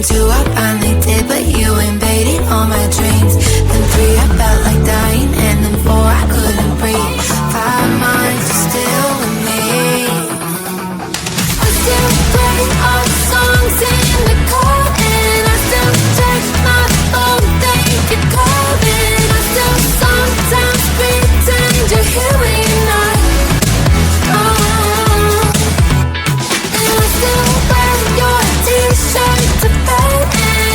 Then 2, I finally did, but you invaded all my dreams. Then 3, I felt like dying, and then 4, I couldn't breathe. 5 months, you're still with me. I still play our songs in the car, and I still check my phone, think you're calling. I still sometimes pretend you're here when you're not. And I still wear your t-shirt to bed, and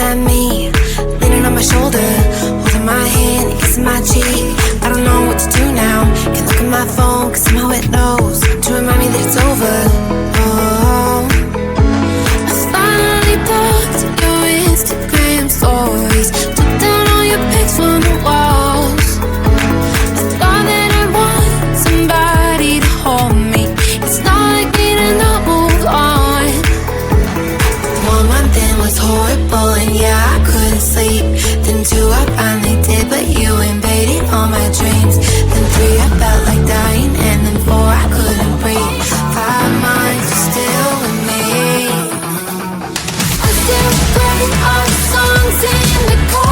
at me, leaning on my shoulder, holding my hand, kissing my cheek. I don't know what to do now. Can't look at my phone, cause somehow it knows to remind me that it's over. Oh, I finally blocked your Instagram stories, took down all your pics from the walls. I thought that I want somebody to hold me. It's not like me to not move on. 1 month in was horrible, and yeah, I couldn't sleep. Then 2, I finally did, but you invaded all my dreams. Then 3, I felt like dying, and then 4, I couldn't breathe. 5 months, you're still with me. I still play our songs in the car.